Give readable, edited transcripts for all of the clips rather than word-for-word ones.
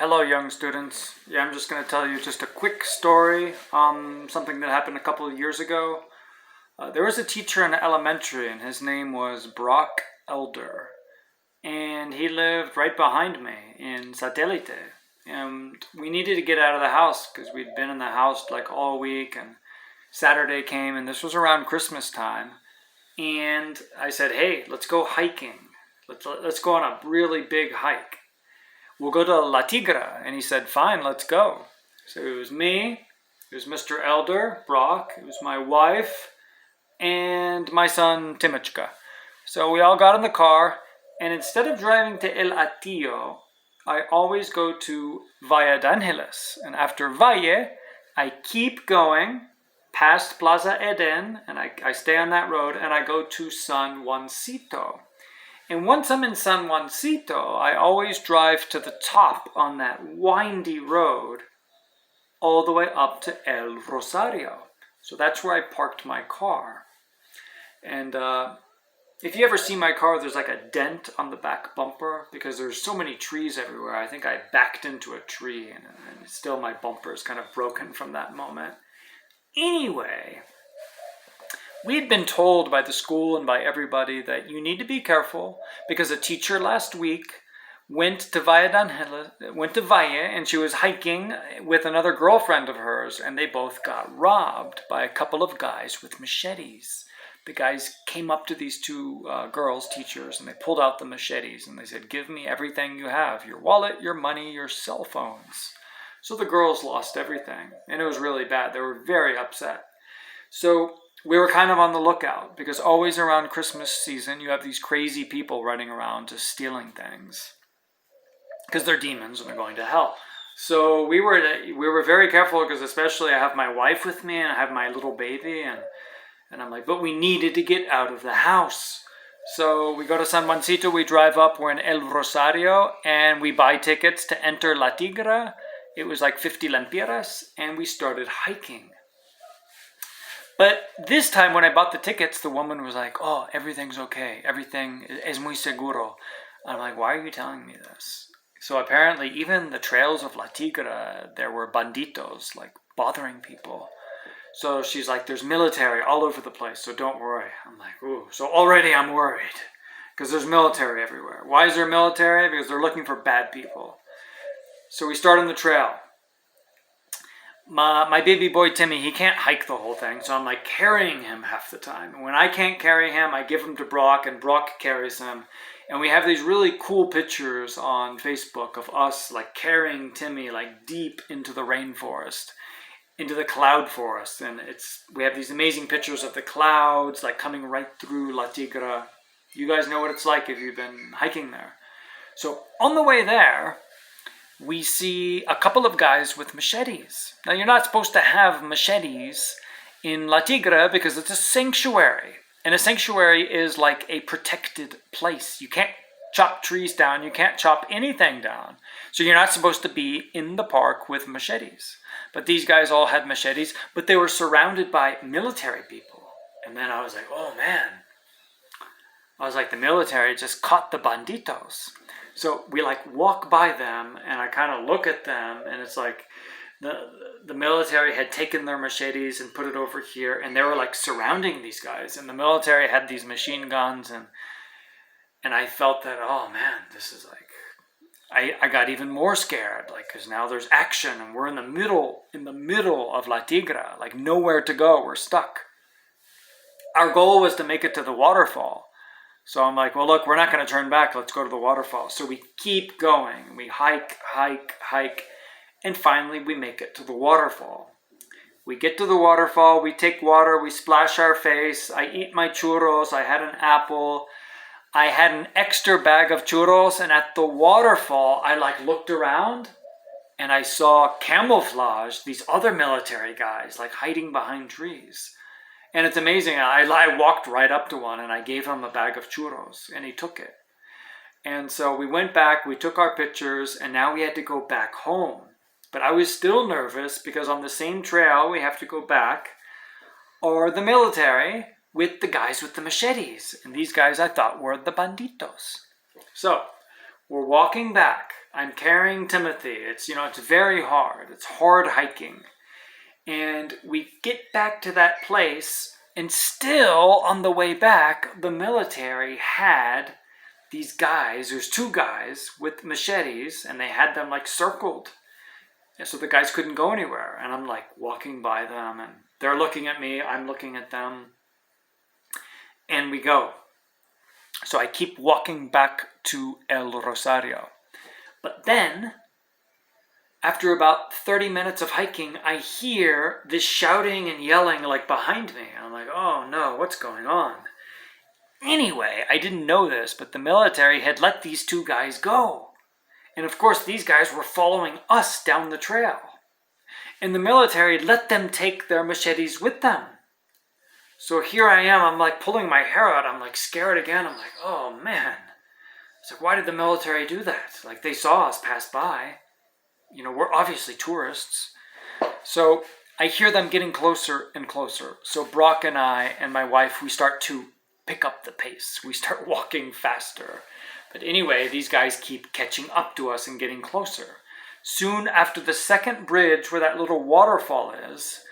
Hello, young students. I'm just going to tell you just a quick story on something that happened a couple of years ago. There was a teacher in elementary, and his name was Brock Elder. And he lived right behind me in Satellite. And we needed to get out of the house because we'd been in the house like all week, and Saturday came, and this was around Christmas time. And I said, hey, let's go hiking. Let's go on a really big hike. We'll go to La Tigra. And he said, fine, let's go. So it was me, it was Mr. Elder, Brock, it was my wife, and my son, Timichka. So we all got in the car, and instead of driving to El Atillo, I always go to Valle d'Angeles. And after Valle, I keep going past Plaza Eden, and I stay on that road, and I go to San Juancito. And once I'm in San Juancito, I always drive to the top on that windy road all the way up to El Rosario. So that's where I parked my car. And if you ever see my car, there's like a dent on the back bumper because there's so many trees everywhere. I think I backed into a tree, and still my bumper is kind of broken from that moment. Anyway, we'd been told by the school and by everybody that you need to be careful because a teacher last week went to Valle, and she was hiking with another girlfriend of hers, and they both got robbed by a couple of guys with machetes. The guys came up to these two girls, teachers, and they pulled out the machetes, and they said, give me everything you have, your wallet, your money, your cell phones. So the girls lost everything, and it was really bad. They were very upset. So we were kind of on the lookout because always around Christmas season, you have these crazy people running around just stealing things because they're demons and they're going to hell. So we were very careful because especially I have my wife with me and I have my little baby, and I'm like, but we needed to get out of the house. So we go to San Juancito, we drive up, we're in El Rosario, and we buy tickets to enter La Tigra. It was like 50 lempiras, and we started hiking. But this time when I bought the tickets, the woman was like, oh, everything's okay. Everything es muy seguro. I'm like, why are you telling me this? So apparently even the trails of La Tigra, there were banditos, like bothering people. So she's like, there's military all over the place, so don't worry. I'm like, ooh, so already I'm worried because there's military everywhere. Why is there military? Because they're looking for bad people. So we start on the trail. My baby boy Timmy, he can't hike the whole thing, so I'm like carrying him half the time. And when I can't carry him, I give him to Brock, and Brock carries him. And we have these really cool pictures on Facebook of us like carrying Timmy like deep into the rainforest, into the cloud forest. And we have these amazing pictures of the clouds like coming right through La Tigra. You guys know what it's like if you've been hiking there. So on the way there, we see a couple of guys with machetes. Now, you're not supposed to have machetes in La Tigra because it's a sanctuary. And a sanctuary is like a protected place. You can't chop trees down. You can't chop anything down. So you're not supposed to be in the park with machetes. But these guys all had machetes, but they were surrounded by military people. And then I was like, oh man. I was like, the military just caught the banditos. So we like walk by them, and I kind of look at them, and it's like the military had taken their machetes and put it over here, and they were like surrounding these guys, and the military had these machine guns, and I felt that, oh man, this is like, I got even more scared, like, because now there's action, and we're in the middle of La Tigra, like nowhere to go, we're stuck. Our goal was to make it to the waterfall. So I'm like, well, look, we're not going to turn back. Let's go to the waterfall. So we keep going. We hike, and finally we make it to the waterfall. We get to the waterfall. We take water. We splash our face. I eat my churros. I had an apple. I had an extra bag of churros. And at the waterfall, I like looked around, and I saw camouflage, these other military guys like hiding behind trees. And it's amazing. I walked right up to one, and I gave him a bag of churros, and he took it. And so we went back, we took our pictures, and now we had to go back home. But I was still nervous because on the same trail we have to go back, or the military with the guys with the machetes. And these guys I thought were the banditos. So we're walking back, I'm carrying Timothy. It's very hard. It's hard hiking. And we get back to that place, and still on the way back, the military had these guys. There's two guys with machetes, and they had them like circled. And so the guys couldn't go anywhere. And I'm like walking by them, and they're looking at me. I'm looking at them. And we go. So I keep walking back to El Rosario. But then, after about 30 minutes of hiking, I hear this shouting and yelling like behind me. I'm like, oh no, what's going on? Anyway, I didn't know this, but the military had let these two guys go. And of course, these guys were following us down the trail. And the military let them take their machetes with them. So here I am, I'm like pulling my hair out. I'm like scared again. I'm like, oh man. It's like, why did the military do that? Like they saw us pass by. We're obviously tourists. So I hear them getting closer and closer. So Brock and I and my wife, we start to pick up the pace. We start walking faster. But anyway, these guys keep catching up to us and getting closer. Soon after the second bridge where that little waterfall is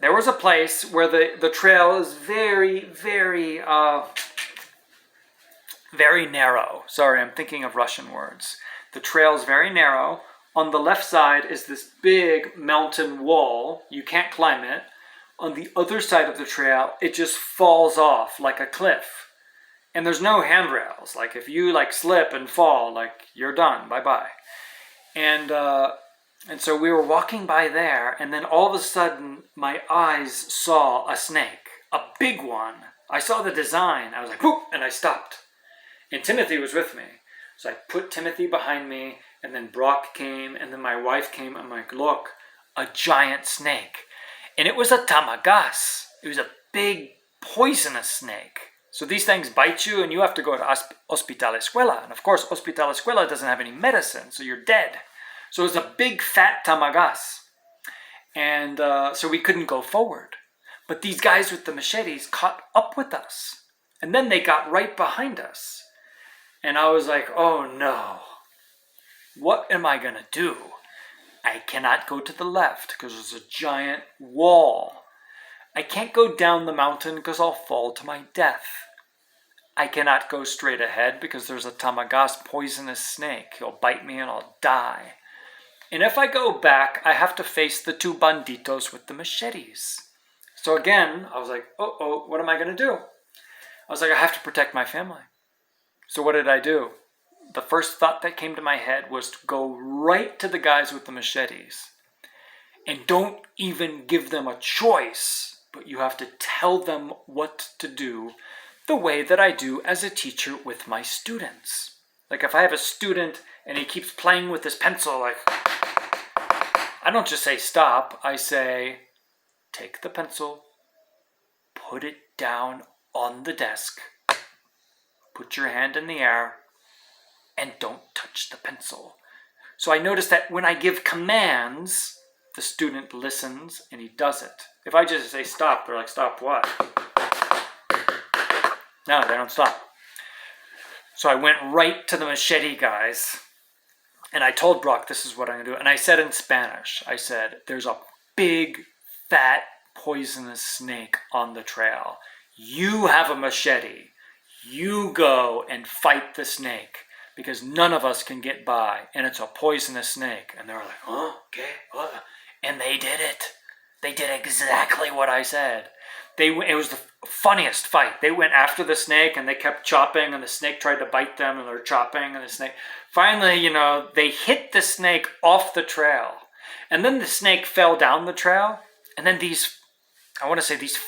there was a place where the trail is very, very, very narrow. Sorry, I'm thinking of Russian words. The trail is very narrow. On the left side is this big mountain wall. You can't climb it. On the other side of the trail, it just falls off like a cliff. And there's no handrails. Like if you slip and fall, you're done. Bye-bye. And so we were walking by there, and then all of a sudden, my eyes saw a snake, a big one. I saw the design. I was like, whoop, and I stopped. And Timothy was with me. So I put Timothy behind me, and then Brock came, and then my wife came. I'm like, look, a giant snake. And it was a tamagas. It was a big, poisonous snake. So these things bite you, and you have to go to Hospital Escuela. And of course, Hospital Escuela doesn't have any medicine, so you're dead. So it was a big, fat tamagas. And so we couldn't go forward. But these guys with the machetes caught up with us. And then they got right behind us. And I was like, oh no. What am I going to do? I cannot go to the left because there's a giant wall. I can't go down the mountain because I'll fall to my death. I cannot go straight ahead because there's a tamagas poisonous snake. He'll bite me and I'll die. And if I go back, I have to face the two banditos with the machetes. So again, I was like, oh, what am I going to do? I was like, I have to protect my family. So what did I do? The first thought that came to my head was to go right to the guys with the machetes. And don't even give them a choice, but you have to tell them what to do the way that I do as a teacher with my students. Like if I have a student and he keeps playing with his pencil, I don't just say stop. I say, take the pencil, put it down on the desk, put your hand in the air, and don't touch the pencil. So I notice that when I give commands, the student listens and he does it. If I just say stop, they're like, stop what? No, they don't stop. So I went right to the machete guys and I told Brock, this is what I'm going to do. And I said in Spanish, I said, there's a big, fat, poisonous snake on the trail. You have a machete. You go and fight the snake because none of us can get by and it's a poisonous snake. And they were like, oh, okay. And they did it. They did exactly what I said. It was the funniest fight. They went after the snake and they kept chopping and the snake tried to bite them and they were chopping and the snake. Finally, they hit the snake off the trail. And then the snake fell down the trail. And then these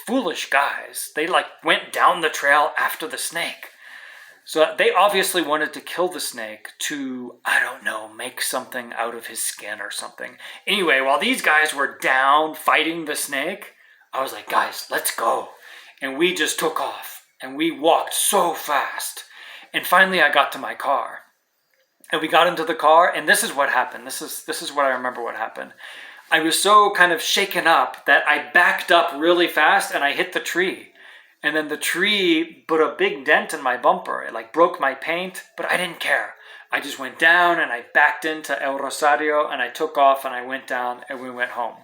foolish guys, they went down the trail after the snake. So they obviously wanted to kill the snake to, I don't know, make something out of his skin or something. Anyway, while these guys were down fighting the snake, I was like, guys, let's go. And we just took off and we walked so fast. And finally I got to my car. And we got into the car and this is what happened. This is what I remember what happened. I was so kind of shaken up that I backed up really fast and I hit the tree. And then the tree put a big dent in my bumper. It broke my paint, but I didn't care. I just went down and I backed into El Rosario and I took off and I went down and we went home.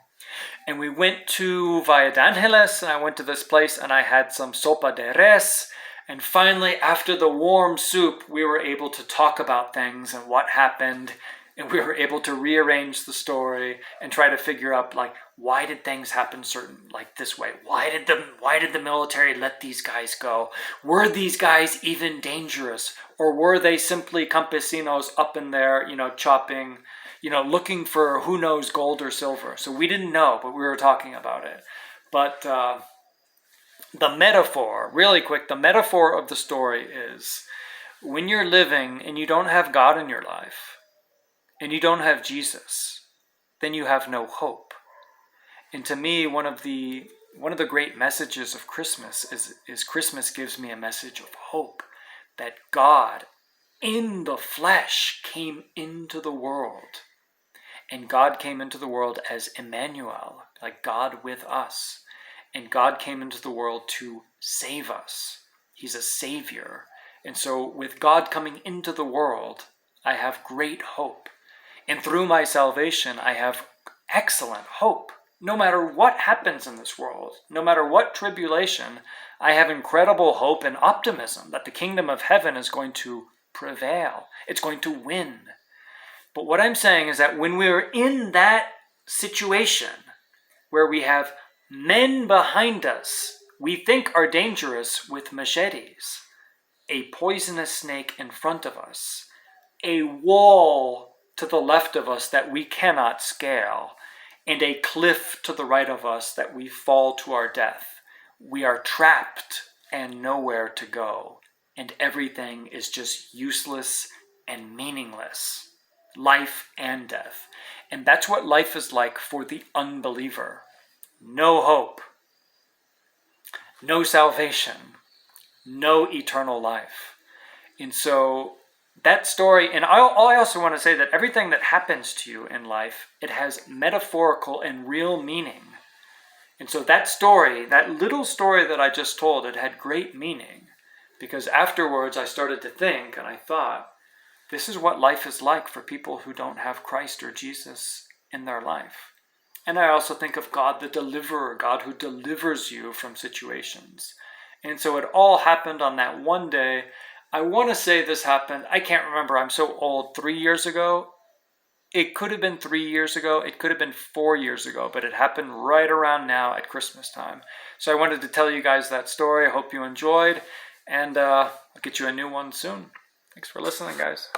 And we went to Valle de Angeles and I went to this place and I had some sopa de res. And finally, after the warm soup, we were able to talk about things and what happened. And we were able to rearrange the story and try to figure out, like, why did things happen like this way? Why did the military let these guys go? Were these guys even dangerous? Or were they simply campesinos up in there, chopping, looking for who knows gold or silver? So we didn't know, but we were talking about it. But the metaphor, really quick, the metaphor of the story is when you're living and you don't have God in your life, and you don't have Jesus, then you have no hope. And to me, one of the great messages of Christmas is Christmas gives me a message of hope, that God in the flesh came into the world. And God came into the world as Emmanuel, like God with us. And God came into the world to save us. He's a savior. And so with God coming into the world, I have great hope. And through my salvation, I have excellent hope. No matter what happens in this world, no matter what tribulation, I have incredible hope and optimism that the kingdom of heaven is going to prevail. It's going to win. But what I'm saying is that when we're in that situation where we have men behind us we think are dangerous with machetes, a poisonous snake in front of us, a wall to the left of us that we cannot scale, and a cliff to the right of us that we fall to our death. We are trapped and nowhere to go, and everything is just useless and meaningless, life and death. And that's what life is like for the unbeliever. No hope, no salvation, no eternal life. And so that story, and I also want to say that everything that happens to you in life, it has metaphorical and real meaning. And so that story, that little story that I just told, it had great meaning. Because afterwards I started to think, and I thought, this is what life is like for people who don't have Christ or Jesus in their life. And I also think of God the deliverer, God who delivers you from situations. And so it all happened on that one day. I want to say this happened, I can't remember, I'm so old, 3 years ago. It could have been 3 years ago, it could have been 4 years ago, but it happened right around now at Christmas time. So I wanted to tell you guys that story. I hope you enjoyed, and I'll get you a new one soon. Thanks for listening, guys.